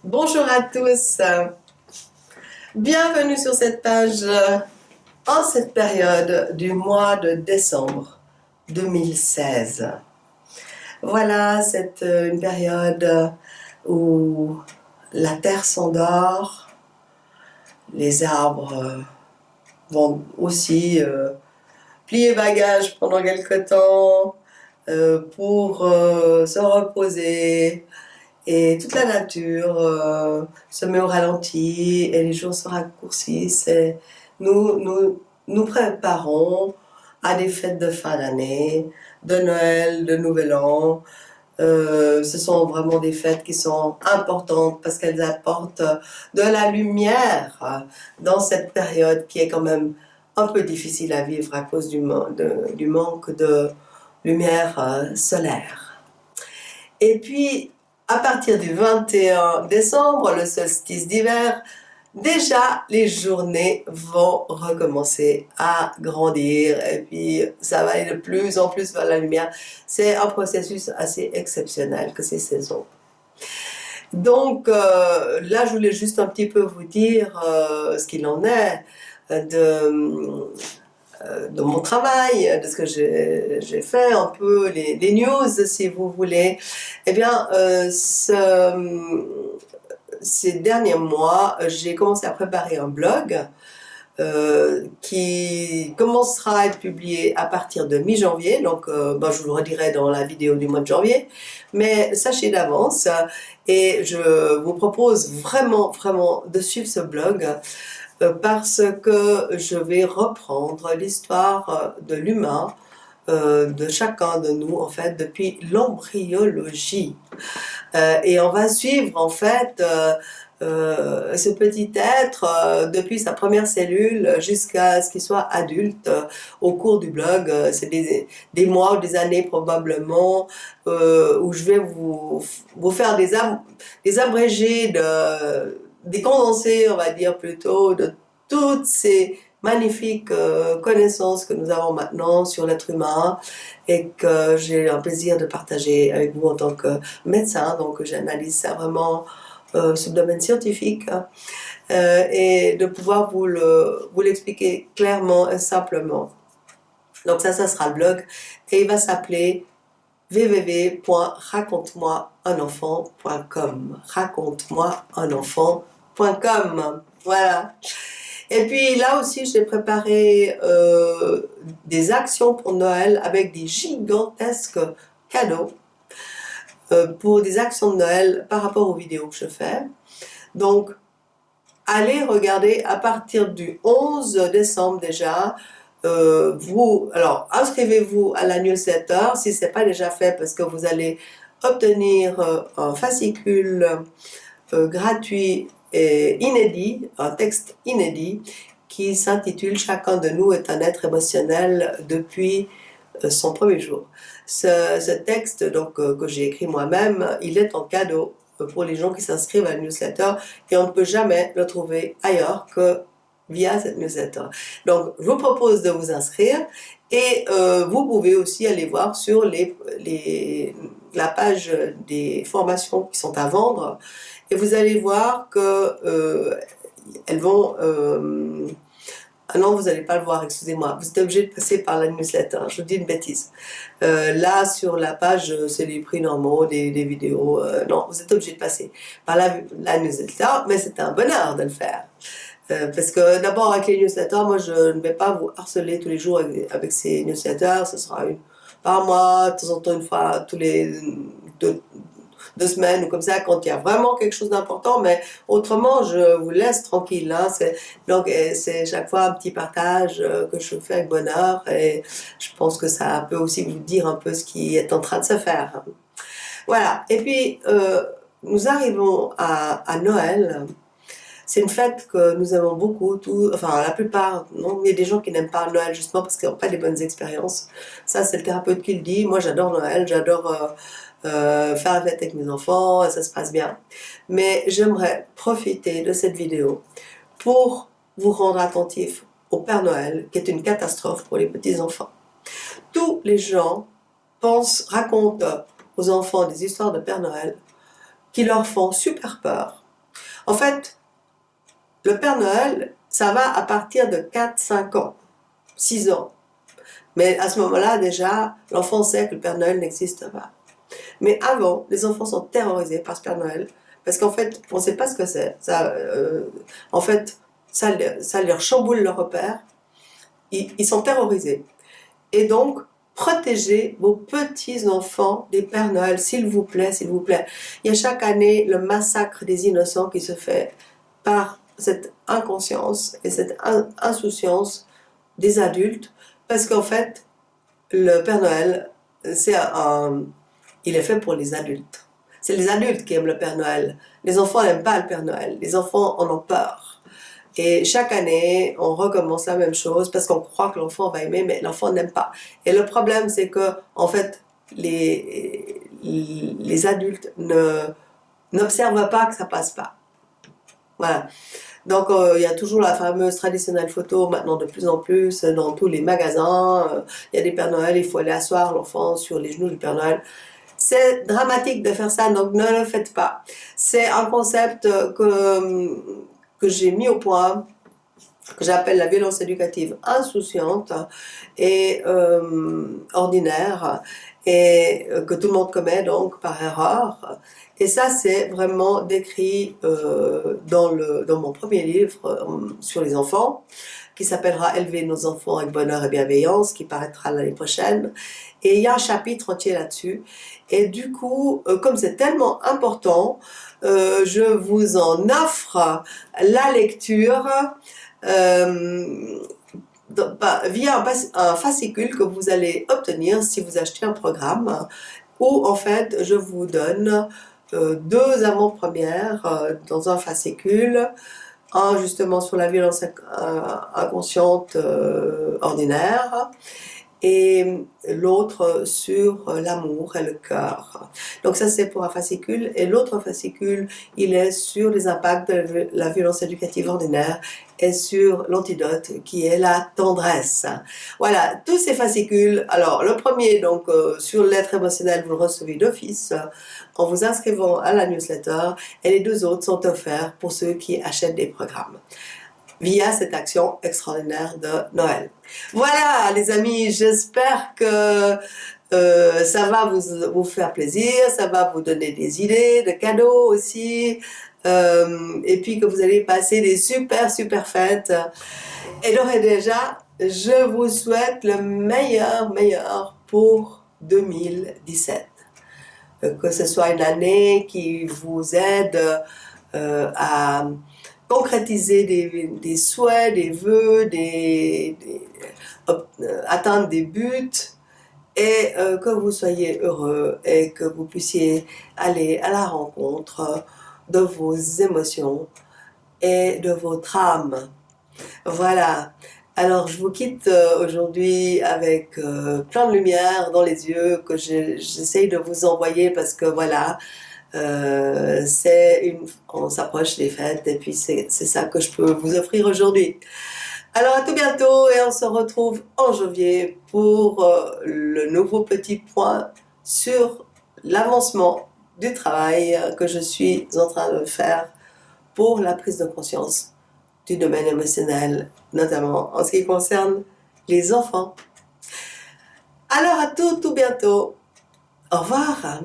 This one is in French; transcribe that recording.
Bonjour à tous, bienvenue sur cette page en cette période du mois de décembre 2016. Voilà, c'est une période où la terre s'endort, les arbres vont aussi plier bagages pendant quelque temps pour se reposer. Et toute la nature se met au ralenti et les jours se raccourcissent. Et nous préparons à des fêtes de fin d'année, de Noël, de Nouvel An. Ce sont vraiment des fêtes qui sont importantes parce qu'elles apportent de la lumière dans cette période qui est quand même un peu difficile à vivre à cause du manque de lumière solaire. Et puis, à partir du 21 décembre, le solstice d'hiver, déjà les journées vont recommencer à grandir et puis ça va aller de plus en plus vers la lumière. C'est un processus assez exceptionnel que ces saisons. Donc là, je voulais juste un petit peu vous dire ce qu'il en est de mon travail, de ce que j'ai fait, un peu les news si vous voulez. Eh bien, ces derniers mois, j'ai commencé à préparer un blog qui commencera à être publié à partir de mi-janvier, donc je vous le redirai dans la vidéo du mois de janvier, mais sachez d'avance et je vous propose vraiment de suivre ce blog parce que je vais reprendre l'histoire de l'humain, de chacun de nous en fait depuis l'embryologie. Et on va suivre en fait ce petit être depuis sa première cellule jusqu'à ce qu'il soit adulte au cours du blog. C'est des mois ou des années probablement où je vais vous faire des abrégés, des condensés on va dire plutôt, de toutes ces magnifiques connaissances que nous avons maintenant sur l'être humain et que j'ai un plaisir de partager avec vous en tant que médecin. Donc j'analyse ça vraiment sur le domaine scientifique et de pouvoir vous l'expliquer clairement et simplement. Donc ça sera le blog et il va s'appeler www.raconte-moi-un-enfant.com. Raconte-moi-un-enfant.com. Voilà. Et puis là aussi, j'ai préparé des actions pour Noël avec des gigantesques cadeaux pour des actions de Noël par rapport aux vidéos que je fais. Donc, allez regarder à partir du 11 décembre déjà. Alors, inscrivez-vous à la newsletter si ce n'est pas déjà fait parce que vous allez obtenir un fascicule gratuit et inédit, un texte inédit qui s'intitule « Chacun de nous est un être émotionnel depuis son premier jour ». Ce texte donc, que j'ai écrit moi-même, il est en cadeau pour les gens qui s'inscrivent à la newsletter et on ne peut jamais le trouver ailleurs que via cette newsletter. Donc je vous propose de vous inscrire et vous pouvez aussi aller voir sur la page des formations qui sont à vendre et vous allez voir que elles vont... ah non, vous n'allez pas le voir, excusez-moi. Vous êtes obligé de passer par la newsletter. Je vous dis une bêtise. Là, sur la page, c'est les prix normaux des vidéos. Non, vous êtes obligé de passer par la newsletter, mais c'est un bonheur de le faire. Parce que d'abord, avec les newsletters, moi, je ne vais pas vous harceler tous les jours avec ces newsletters. Ce sera une par mois, de temps en temps, une fois tous les deux semaines ou comme ça quand il y a vraiment quelque chose d'important, mais autrement je vous laisse tranquille hein. Donc c'est chaque fois un petit partage que je fais avec bonheur et je pense que ça peut aussi vous dire un peu ce qui est en train de se faire. Voilà, et puis nous arrivons à Noël. C'est une fête que nous aimons beaucoup, enfin la plupart, non, il y a des gens qui n'aiment pas Noël justement parce qu'ils n'ont pas des bonnes expériences. Ça c'est le thérapeute qui le dit. Moi j'adore Noël, j'adore faire la fête avec mes enfants, ça se passe bien. Mais j'aimerais profiter de cette vidéo pour vous rendre attentif au Père Noël, qui est une catastrophe pour les petits-enfants. Tous les gens racontent aux enfants des histoires de Père Noël qui leur font super peur. En fait, le Père Noël, ça va à partir de 4-5 ans, 6 ans. Mais à ce moment-là, déjà, l'enfant sait que le Père Noël n'existe pas. Mais avant, les enfants sont terrorisés par ce Père Noël, parce qu'en fait, on ne sait pas ce que c'est. En fait, ça leur chamboule leur repère. Ils sont terrorisés. Et donc, protégez vos petits-enfants des Pères Noël, s'il vous plaît, s'il vous plaît. Il y a chaque année le massacre des innocents qui se fait par cette inconscience et cette insouciance des adultes, parce qu'en fait, le Père Noël, il est fait pour les adultes. C'est les adultes qui aiment le Père Noël. Les enfants n'aiment pas le Père Noël. Les enfants en ont peur. Et chaque année, on recommence la même chose parce qu'on croit que l'enfant va aimer, mais l'enfant n'aime pas. Et le problème, c'est que, en fait, les adultes n'observent pas que ça passe pas. Voilà. Donc, il y a toujours la fameuse traditionnelle photo, maintenant de plus en plus, dans tous les magasins. Il y a des Pères Noël, il faut aller asseoir l'enfant sur les genoux du Père Noël. C'est dramatique de faire ça, donc ne le faites pas. C'est un concept que j'ai mis au point, que j'appelle la violence éducative insouciante et ordinaire, et que tout le monde commet donc par erreur. Et ça, c'est vraiment décrit dans mon premier livre sur les enfants, qui s'appellera « Élever nos enfants avec bonheur et bienveillance », qui paraîtra l'année prochaine. Et il y a un chapitre entier là-dessus. Et du coup, comme c'est tellement important, je vous en offre la lecture via un fascicule que vous allez obtenir si vous achetez un programme, où en fait je vous donne 2 avant-premières dans un fascicule, un justement sur la violence inconsciente ordinaire, et l'autre sur l'amour et le cœur. Donc ça, c'est pour un fascicule. Et l'autre fascicule, il est sur les impacts de la violence éducative ordinaire et sur l'antidote qui est la tendresse. Voilà, tous ces fascicules. Alors, le premier, donc, sur l'être émotionnel, vous le recevez d'office en vous inscrivant à la newsletter, et les 2 autres sont offerts pour ceux qui achètent des programmes via cette action extraordinaire de Noël. Voilà les amis, j'espère que ça va vous faire plaisir, ça va vous donner des idées de cadeaux aussi, et puis que vous allez passer des super fêtes. Et d'ores et déjà, je vous souhaite le meilleur pour 2017. Que ce soit une année qui vous aide à concrétiser des souhaits, des vœux, atteindre des buts, et que vous soyez heureux et que vous puissiez aller à la rencontre de vos émotions et de votre âme. Voilà. Alors je vous quitte aujourd'hui avec plein de lumière dans les yeux que j'essaye de vous envoyer, parce que voilà, on s'approche des fêtes, et puis c'est ça que je peux vous offrir aujourd'hui. Alors à tout bientôt, et on se retrouve en janvier pour le nouveau petit point sur l'avancement du travail que je suis en train de faire pour la prise de conscience du domaine émotionnel, notamment en ce qui concerne les enfants. Alors à tout bientôt. Au revoir.